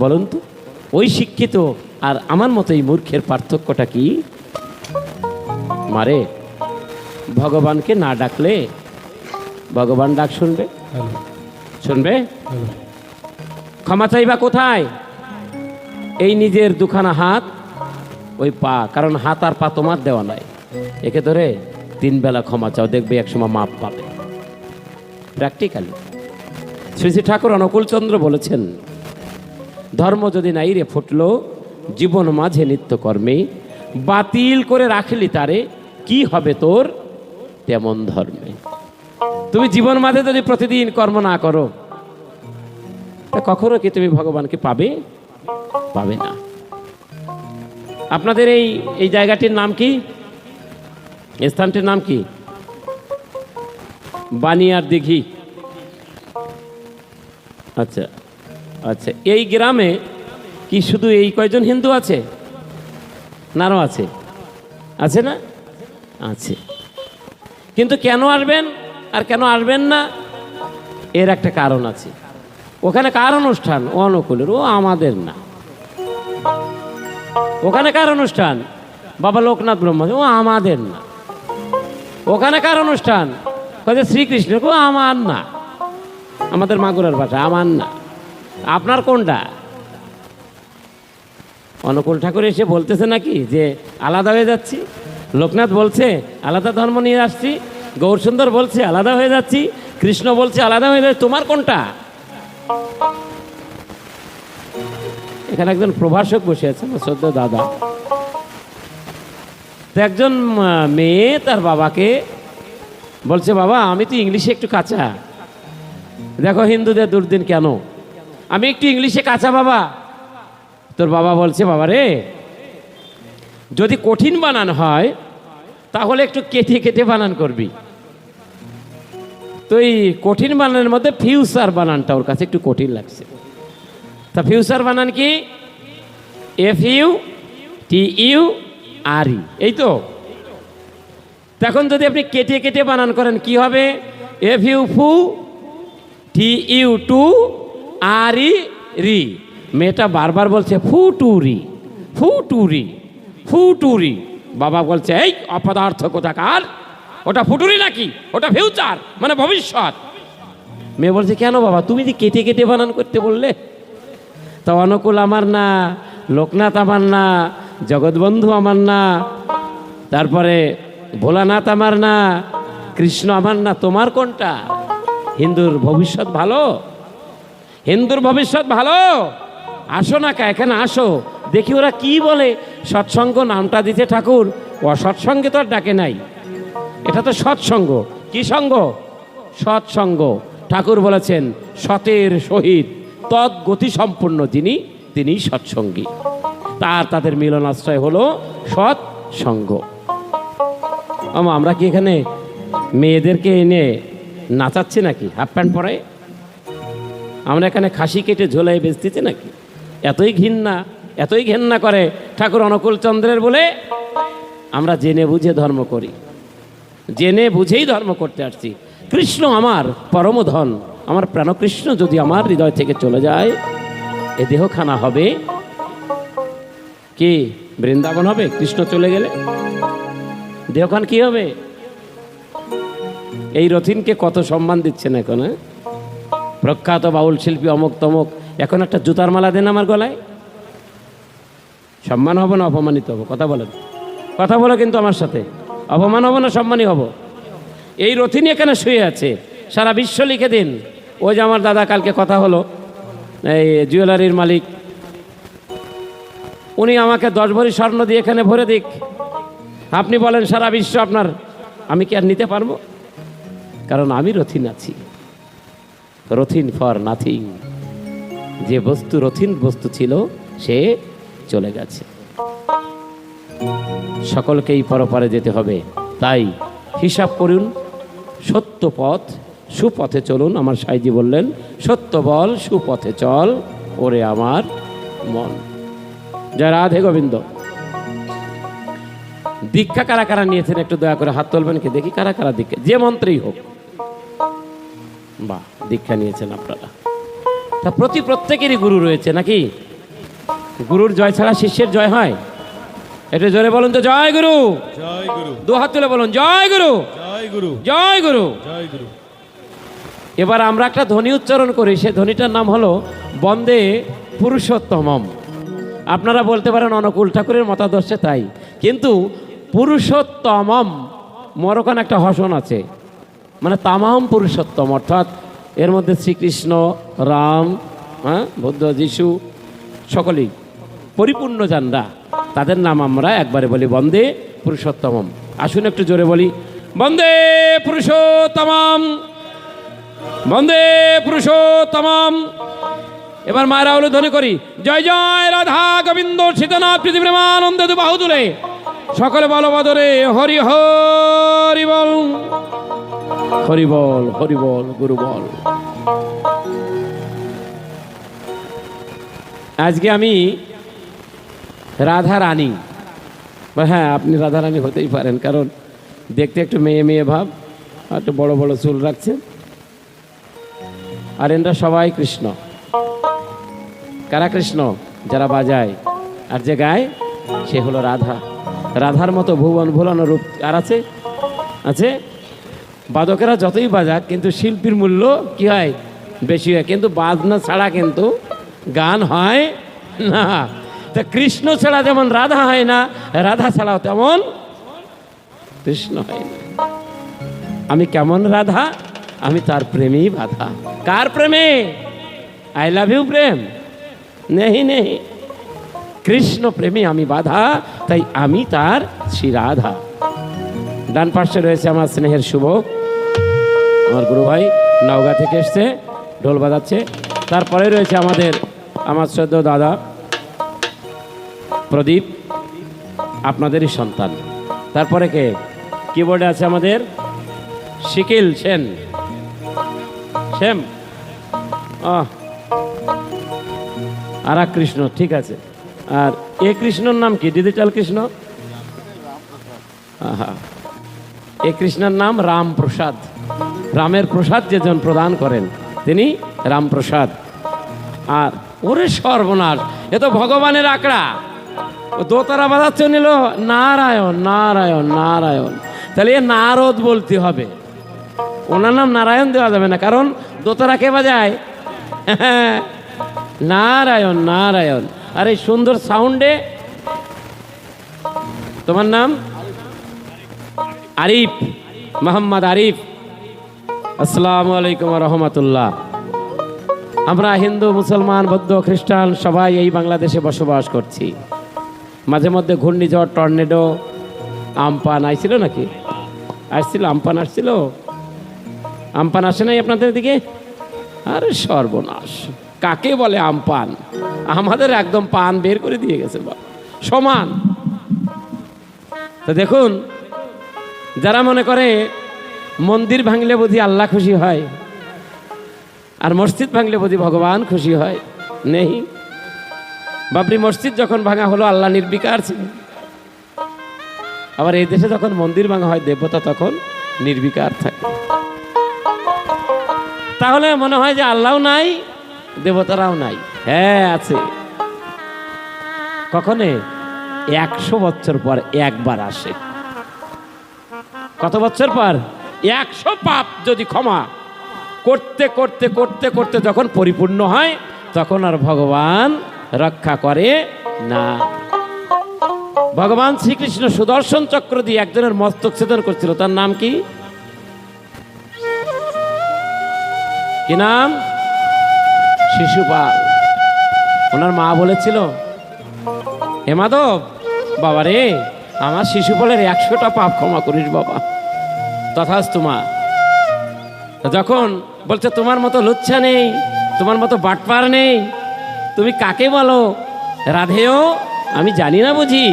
বলুন তো, ওই শিক্ষিত আর আমার মতো এই মূর্খের পার্থক্যটা কি? মারে, ভগবানকে না ডাকলে ভগবান ডাক শুনবে? শুনবে? ক্ষমা চাইবা কোথায়? এই নিজের দুখানা হাত, ওই পা, কারণ হাত আর পা তোমার দেওয়া নাই। একে ধরে 3 বেলা ক্ষমা চাও, দেখবে একসময় মাপ পাবে। প্র্যাকটিক্যালি শ্রী শ্রী ঠাকুর অনুকূলচন্দ্র বলেছেন, ধর্ম যদি নাই রে ফুটলো জীবন মাঝে নিত্য কর্মে, বাতিল করে রাখলি তারে কি হবে তোর তেমন ধর্মে। তুমি জীবন মাঝে যদি প্রতিদিন কর্ম না করো, তা কখনো কি তুমি ভগবানকে পাবে? পাবে না। আপনাদের এই জায়গাটির নাম কি? স্থানটির নাম কি? বানিয়ার দিঘি। আচ্ছা আচ্ছা, এই গ্রামে কি শুধু এই কয়জন হিন্দু আছে? নারও আছে? আছে না? আছে। কিন্তু কেন আসবেন আর কেন আসবেন না, এর একটা কারণ আছে। ওখানে কার অনুষ্ঠান? ও অনুকূলের, ও আমাদের না। ওখানে কার অনুষ্ঠান? বাবা লোকনাথ ব্রহ্মচারী, ও আমাদের না। ওখানে কার অনুষ্ঠান? শ্রীকৃষ্ণ, ও আমার না। আমাদের মাগুরার ভাষা, আমার না। আপনার কোনটা? অনুকূল ঠাকুর এসে বলতেছে নাকি যে আলাদা হয়ে যাচ্ছি? লোকনাথ বলছে আলাদা ধর্ম নিয়ে আসছি, গৌরসুন্দর বলছে আলাদা হয়ে যাচ্ছি, কৃষ্ণ বলছে আলাদা হয়ে যাচ্ছে। তোমার কোনটা? এখানে একজন প্রভাষক বসে আছে, আমার শ্রদ্ধ দাদা। একজন মেয়ে তার বাবাকে বলছে, বাবা আমি তো ইংলিশে একটু কাঁচা, দেখো হিন্দুদের দুর্দিন কেন, আমি একটু ইংলিশে কাঁচা বাবা। তোর বাবা বলছে, বাবা রে, যদি কঠিন বানান হয় তাহলে একটু কেটে কেটে বানান করবি। তো এই কঠিন বানানের মধ্যে ফিউচার বানানটা ওর কাছে একটু কঠিন লাগছে। তা ফিউচার বানান কি? FUTURE, এই তো। তখন যদি আপনি কেটে কেটে বানান করেন কি হবে? FUTURE। মেয়েটা বারবার বলছে ফুটুরি ফুটুরি ফুটুরি। বাবা বলছে, এই অপদার্থ কোথাকার, ওটা ফুটুরি নাকি? ওটা ফিউচার, মানে ভবিষ্যৎ। মেয়ে বলছে, কেন বাবা, তুমি যে কেটে কেটে বানান করতে বললে? তো অনুকূল আমার না, লোকনাথ আমার না, জগৎবন্ধু আমার না, তারপরে ভোলানাথ আমার না, কৃষ্ণ আমার না, তোমার কোনটা? হিন্দুর ভবিষ্যৎ ভালো, হিন্দুর ভবিষ্যৎ ভালো। আসো না কা, এখানে আসো, দেখি ওরা কি বলে। সৎসঙ্গ নামটা দিতে ঠাকুর অসৎসঙ্গে তো আর ডাকে নাই, এটা তো সৎসঙ্গ। কি সঙ্গ? সৎসঙ্গ। ঠাকুর বলেছেন, সতের সহিত তৎ গতি সম্পূর্ণ যিনি, তিনি সৎসঙ্গী। তাদের মিলনাশ্রয় হলো সৎসঙ্গ। আমরা কি এখানে মেয়েদেরকে এনে নাচাচ্ছি নাকি হাফ প্যান্ট পরে? আমরা এখানে খাসি কেটে ঝোলাই বেচতেছি নাকি? এতই ঘেন্না করে ঠাকুর অনুকূলচন্দ্রের বলে আমরা জেনে বুঝে ধর্ম করি, জেনে বুঝেই ধর্ম করতে আসছি। কৃষ্ণ আমার পরম ধন, আমার প্রাণকৃষ্ণ যদি আমার হৃদয় থেকে চলে যায়, এ দেহখানা হবে কি? বৃন্দাবন হবে। কৃষ্ণ চলে গেলে দেহখান কি হবে? এই রথিনকে কত সম্মান দিচ্ছেন এখন, প্রখ্যাত বাউল শিল্পী অমুক তমুক। এখন একটা জুতার মালা দেন আমার গলায়, সম্মান হব না অপমানিত হব? কথা বলেন, কথা বলো কিন্তু আমার সাথে। অপমান হব না সম্মানী হব? এই রথিনী এখানে শুয়ে আছে, সারা বিশ্ব লিখে দিন। ওই যে আমার দাদা কালকে কথা হলো, এই জুয়েলারির মালিক, উনি আমাকে 10 ভরি স্বর্ণ দিয়ে এখানে ভরে দিক। আপনি বলেন সারা বিশ্ব আপনার, আমি কি আর নিতে পারবো? কারণ আমি রথিন আছি। Rathin for nothing. যে বস্তু রথিন বস্তু ছিল, সে চলে গেছে। সকলকেই পরপারে যেতে হবে, তাই হিসাব করুন। সত্য পথ, সুপথে চলুন। আমার সাইজি বললেন, সত্য বল সুপথে চল ওরে আমার মন। জয় রাধে গোবিন্দ। দীক্ষা কারা কারা নিয়েছেন একটু দয়া করে হাত তুলবেন কি দেখি, কারা কারা দীক্ষা, যে মন্ত্রেই হোক। বাহ, দীক্ষা নিয়েছেন আপনারা। তা প্রত্যেকেরই গুরু রয়েছে নাকি? গুরুর জয় ছাড়া শিষ্যের জয় হয়? একটু জোরে বলুন তো, জয় গুরু। জয় গুরু। দু হাত তুলে বলুন, জয় গুরু, জয় গুরু। জয় গুরু। জয় গুরু। এবার আমরা একটা ধ্বনি উচ্চারণ করি, সে ধ্বনিটার নাম হলো বন্দে পুরুষোত্তমম। আপনারা বলতে পারেন অনুকূল ঠাকুরের মতাদর্শে তাই, কিন্তু পুরুষোত্তমম মরকন একটা হসন আছে, মানে তামাম পুরুষোত্তম, অর্থাৎ এর মধ্যে শ্রীকৃষ্ণ, রাম, বুদ্ধ, যিশু সকলেই পরিপূর্ণ জানরা, তাদের নাম আমরা একবারে বলি বন্দে পুরুষোত্তমম। আসুন একটু জোরে বলি, বন্দে পুরুষোত্তমম, বন্দে পুরুষোত্তমম। এবার মায়েরা হলো ধ্বনি করি, জয় জয় রাধা গোবিন্দ সীতানাথ পৃথিবীমানন্দে দু বাহু তুলে সকলে বলো বদরে হরি হরি বল, হরি বল, হরি বল, গুরু বল। আজকে আমি রাধা রানী, হ্যাঁ আপনি রাধা রানী হতেই পারেন, কারণ দেখতে একটু মেয়ে মেয়ে ভাব, একটু বড় বড় চুল রাখছে, আর এরা সবাই কৃষ্ণ। কারা কৃষ্ণ? যারা বাজায়, আর যে গায় সে হলো রাধা। রাধার মতো ভুবন ভুলানো রূপ আর আছে? আছে। বাদকেরা যতই বাজাক, কিন্তু শিল্পীর মূল্য কি হয়? বেশি হয়, কিন্তু বাজনা ছাড়া কিন্তু গান হয় না। তা কৃষ্ণ ছাড়া যেমন রাধা হয় না, রাধা ছাড়াও তেমন কৃষ্ণ হয় না। আমি কেমন রাধা? আমি তার প্রেমেই বাধা। কার প্রেমে? আই লাভ ইউ প্রেম নেহি নেহি, কৃষ্ণ প্রেমে আমি বাধা, তাই আমি তার শ্রী রাধা। ডান পাশে রয়েছে আমার স্নেহের শুভ, আমার গুরু ভাই নওগাঁ থেকে এসছে, ঢোল বাজাচ্ছে। তারপরে রয়েছে আমার শ্রদ্ধেয় দাদা প্রদীপ, আপনাদেরই সন্তান। তারপরে কে? কিবোর্ডে আছে আমাদের শিকিল সেন, শ্যাম, আর কৃষ্ণ, ঠিক আছে। আর এ কৃষ্ণর নাম কি? ডিজিটাল কৃষ্ণ। এ কৃষ্ণের নাম রামপ্রসাদ। রামের প্রসাদ যেজন প্রদান করেন তিনি রামপ্রসাদ। আর ওরে সর্বনাশ, এ তো ভগবানের আঁকড়া। ও দোতারা বাজাচ্ছে নিল নারায়ণ নারায়ণ নারায়ণ, তাহলে এ নারদ বলতে হবে, ওনার নাম নারায়ণ দেওয়া যাবে না, কারণ দোতারা কে বাজায়? নারায়ণ নারায়ণ। আর এই সুন্দর সাউন্ডে তোমার নাম? আরিফ, মোহাম্মদ আরিফ। আসসালামু আলাইকুম রহমতুল্লাহ। আমরা হিন্দু, মুসলমান, বৌদ্ধ, খ্রিস্টান সবাই এই বাংলাদেশে বসবাস করছি। মাঝে মধ্যে ঘূর্ণিঝড়, টর্নেডো, আমপান আইছিল নাকি? আসছিল, আমপান আসছিল। আমপান আসে নাই আপনাদের দিকে? আরে সর্বনাশ, কাকে বলে আমপান? আমাদের একদম পান বের করে দিয়ে গেছে সমান। তো দেখুন, যারা মনে করে মন্দির ভাঙলে বুঝি আল্লাহ খুশি হয়, আর মসজিদ ভাঙলে বুঝি ভগবান খুশি হয়, নেই। বাবরি মসজিদ যখন ভাঙা হলো আল্লাহ নির্বিকার ছিল, আবার এই দেশে যখন মন্দির ভাঙা হয় দেবতা তখন নির্বিকার থাকে। তাহলে মনে হয় যে আল্লাহও নাই, দেবতারাও নাই। হ্যাঁ আছে। কখনে 100 বছর পর একবার আসে। কত বছর পর? 100 পাপ যদি ক্ষমা করতে করতে করতে করতে যখন পরিপূর্ণ হয়, তখন আর ভগবান রক্ষা করে না। ভগবান শ্রীকৃষ্ণ সুদর্শন চক্র দিয়ে একজনের মস্তক ছেদন করছিল, তার নাম কি? কি নাম? শিশুপাল। ওনার মা বলেছিল, হে মাধব বাবা রে, আমার শিশুপালের 100টা পাপ ক্ষমা করিস বাবা। তথাস্তু মা। যখন বলছে তোমার মতো লুচ্ছা নেই, তোমার মতো বাটপার নেই, তুমি কাকে বলো? রাধেও আমি জানি না বুঝি।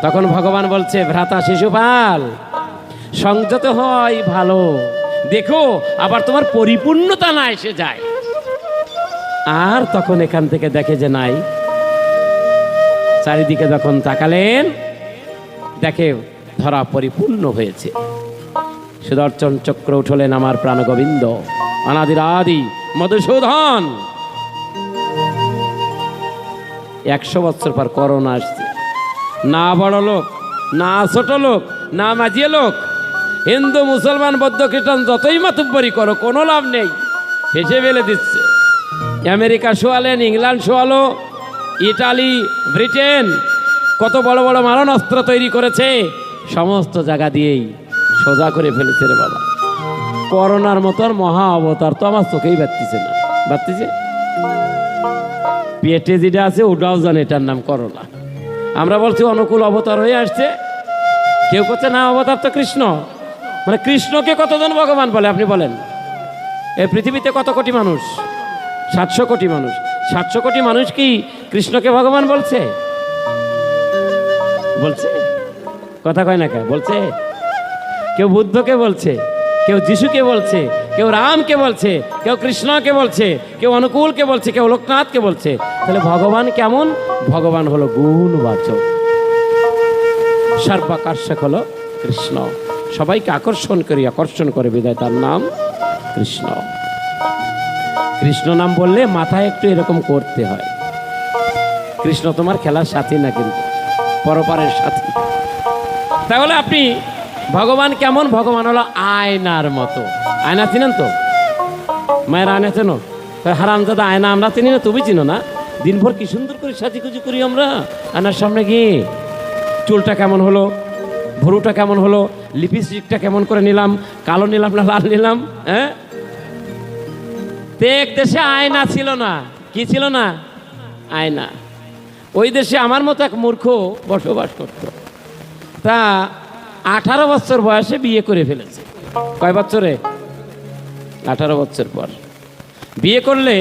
তখন ভগবান বলছে, ভ্রাতা শিশুপাল, সংযত হয় ভালো, দেখো আবার তোমার পরিপূর্ণতা না এসে যায়। আর তখন এখান থেকে দেখে যে নাই। চারিদিকে যখন তাকালেন, দেখে ধরা পরিপূর্ণ হয়েছে। সুদর্শন চক্র উঠলেন আমার প্রাণ গোবিন্দ, অনাদির আদি মধুসূদন। 100 বছর পর করোনা আসছে। না বড় লোক, না ছোট লোক, না মাঝিয়ে লোক, হিন্দু মুসলমান বৌদ্ধ খ্রিস্টান যতই মাতুব্বরি করো কোনো লাভ নেই, হেসে ফেলে দিচ্ছে। আমেরিকা শোয়ালেন, ইংল্যান্ড শোয়ালো, ইটালি, ব্রিটেন কত বড় বড় মারণাস্ত্র তৈরি করেছে, সমস্ত জায়গা দিয়েই সোজা করে ফেলেছে রে বাবা। করোনার মতন মহা অবতার তো আমার চোখেই বাড়তিছে না, বাড়তিছে পেটে যেটা আছে ওটাও জানে এটার নাম করোনা। আমরা বলছি অনুকূল অবতার হয়ে আসছে, কেউ করছে না অবতার তো কৃষ্ণ। মানে কৃষ্ণকে কতজন ভগবান বলে আপনি বলেন? এই পৃথিবীতে কত কোটি মানুষ? 700 কোটি মানুষ। 700 কোটি মানুষ কি কৃষ্ণকে ভগবান বলছে? বলছে? কথা কয় না কে বলছে? কেউ বুদ্ধকে বলছে, কেউ যিশুকে বলছে, কেউ রামকে বলছে, কেউ কৃষ্ণকে বলছে, কেউ অনুকূলকে বলছে, কেউ লোকনাথকে বলছে। তাহলে ভগবান কেমন? ভগবান হলো গুণবাচক, সর্বাকর্ষক হলো কৃষ্ণ, সবাইকে আকর্ষণ করে বিধায় তার নাম কৃষ্ণ। কৃষ্ণ নাম বললে মাথায় একটু এরকম করতে হয়, কৃষ্ণ তোমার খেলার সাথী না, কিন্তু পরপারের সাথী। তাহলে আপনি ভগবান কেমন? ভগবান হলো আয়নার মতো। আয়না চিনেন তো? মায়ের আয়না চেনো? হারামজাদা আয়না আমরা চিনি না, তুমি চিনো না? দিনভর কি সুন্দর করে সাজিগুজি করি আমরা আয়নার সামনে গিয়ে। চুলটা কেমন হলো, ভুরুটা কেমন হলো, লিপস্টিকটা কেমন করে নিলাম, কালো নিলাম না লাল নিলাম? হ্যাঁ, এক দেশে আয়না ছিল না। কি ছিল না? আয়না। ওই দেশে আমার মতো এক মূর্খ বসবাস করত। তা 18 বছর বয়সে বিয়ে করে ফেলেছে। কয় বছরে? 18 বছর পর বিয়ে করলে,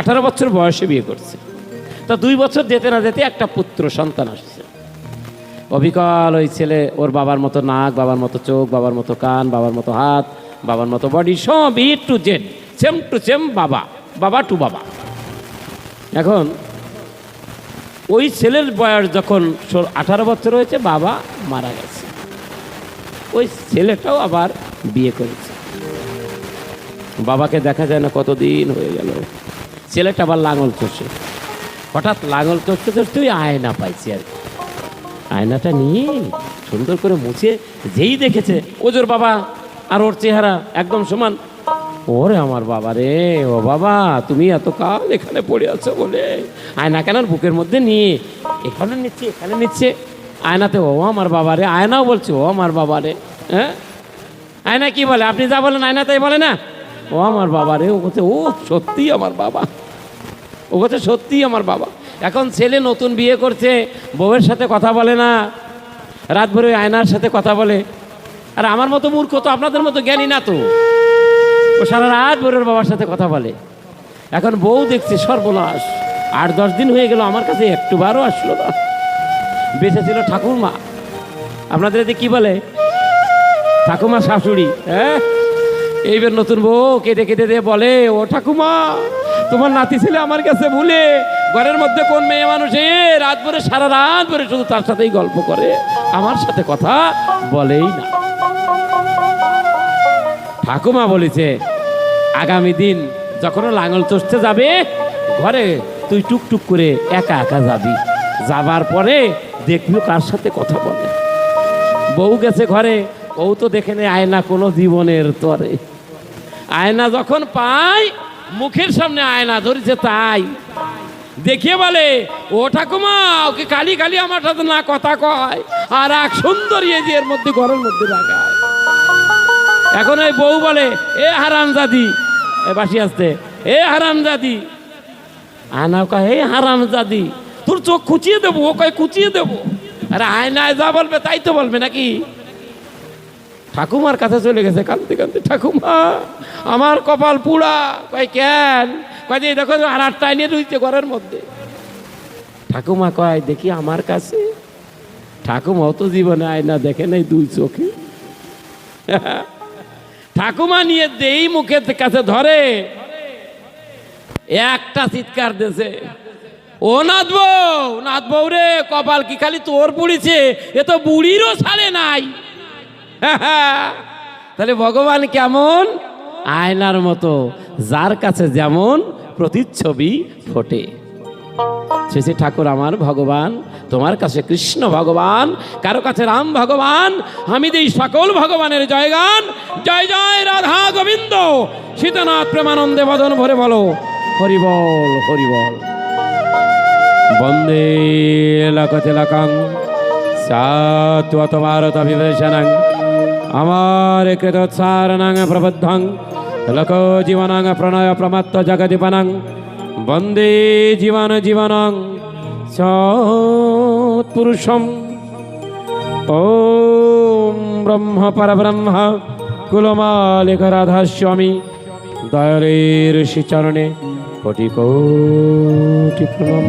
18 বছর বয়সে বিয়ে করছে। তা 2 বছর যেতে না যেতে একটা পুত্র সন্তান আসছে। অবিকল ওই ছেলে, ওর বাবার মতো নাক, বাবার মতো চোখ, বাবার মতো কান, বাবার মতো হাত, বাবার মতো বডি, সব E to Z, same to same বাবা, বাবা টু বাবা। এখন ওই ছেলের বয়স যখন 18 বছর হয়েছে, বাবা মারা গেছে। ওই ছেলেটাও আবার বিয়ে করেছে। বাবাকে দেখা যায় না, কতদিন হয়ে গেল। ছেলেটা আবার লাঙল চষে, হঠাৎ লাঙল চষতে চষতে ওই আয়না পাইছে আর কি। আয়নাটা নিয়ে সুন্দর করে মুছে যেই দেখেছে ওজোর বাবা আর ওর চেহারা একদম সমান। ওরে আমার বাবা রে, ও বাবা তুমি এত কাল এখানে পড়ে আছো বলে আয়না কেন বুকের মধ্যে নিয়ে এখানে নিচ্ছে, এখানে নিচ্ছে। আয়নাতে ও আমার বাবা রে, আয়নাও বলছে ও আমার বাবা রে। হ্যাঁ, আয়না কি বলে? আপনি যা বলেন আয়না তাই বলে না, ও আমার বাবা রে। ও বলছে ও সত্যি আমার বাবা, ও বলছে সত্যি আমার বাবা। এখন ছেলে নতুন বিয়ে করছে, বউয়ের সাথে কথা বলে না, রাত ভরে আয়নার সাথে কথা বলে। আর আমার মতো মূর্খ তো আপনাদের মতো জ্ঞানী না তো, ও সারা রাত ভরে ওর বাবার সাথে কথা বলে। এখন বউ দেখছে সর্বনাশ, 8-10 দিন হয়ে গেল আমার কাছে একটুবারও আসলো না। বেঁচে ছিল ঠাকুরমা, আপনাদের এতে কি বলে? ঠাকুমা শাশুড়ি। হ্যাঁ, এইবার নতুন বউ কেঁদে কেঁদে দিয়ে বলে, ও ঠাকুমা তোমার নাতি ছেলে আমার কাছে ভুলে ঘরের মধ্যে কোন মেয়ে মানুষ রাত ভরে, সারা রাত ভরে শুধু তার সাথেই গল্প করে, আমার সাথে কথা বলেই না। ঠাকুমা বলেছে আগামী দিন যখন লাঙল চষতে যাবে ঘরে, তুই টুকটুক করে একা একা যাবি, যাবার পরে দেখবি কার সাথে কথা বলে। বউ গেছে ঘরে, বউ তো দেখে নেই আয়না কোনো জীবনের তরে। আয়না যখন পায়, মুখের সামনে আয়না ধরেছে, তাই দেখিয়ে বলে, ও ঠাকুমা ওকে কালি কালি আমার সাথে না কথা কয়, আর এক সুন্দরী এর মধ্যে ঘরের মধ্যে রাখায়। এখন ওই বউ বলে, এ হারামজাদি, এ বাসি আসতে, এ হারামজাদি। আয়না কয়, এ হারামজাদি তোর চোখ খুঁচিয়ে দেবো। ও কয় খুঁচিয়ে দেবো। আরে আয়নায় যা বলবে তাই তো বলবে নাকি? ঠাকুমার কাছে চলে গেছে কাঁদতে কাঁদতে, ঠাকুমা আমার কপাল পুড়া। কয় কেন? কয় যে দেখো আর একটা নিয়ে রয়েছে ঘরের মধ্যে। ঠাকুমা কয় দেখি আমার কাছে। ঠাকুমা তো জীবনে আয়না দেখে নাই 2 চোখে। ঠাকুমা নিয়ে দেই মুখের কাছে ধরে, একটা চিৎকার দিয়েছে, ও নাথ বউ রে, কপাল কি খালি তোর পুড়িছে, এ তো বুড়িরও ছালে নাই। তাহলে ভগবান কেমন? আয়নার মতো, যার কাছে যেমন প্রতিচ্ছবি ফোটে। শ্রী ঠাকুর আমার ভগবান, তোমার কাছে কৃষ্ণ ভগবান, কারো কাছে রাম ভগবান। আমি দিই সকল ভগবানের জয়গান। জয় জয় রাধা গোবিন্দ সীতানাথ প্রেমানন্দে বদন ভরে বলো হরিবল হরিবল। বন্দে লকতিলকং সাত্বত ভারত বিভূষণং আমার কৃতোৎসারণং প্রবদ্ধং লোক জীবনং প্রণয় প্রমত্ত জগদীপনং বন্দে জীবন জীবনং সৎপুরুষম। ওম ব্রহ্ম পরব্রহ্ম কুলমালিক রাধাস্বামী দয়ালের শ্রীচরণে কোটি কোটি প্রণাম।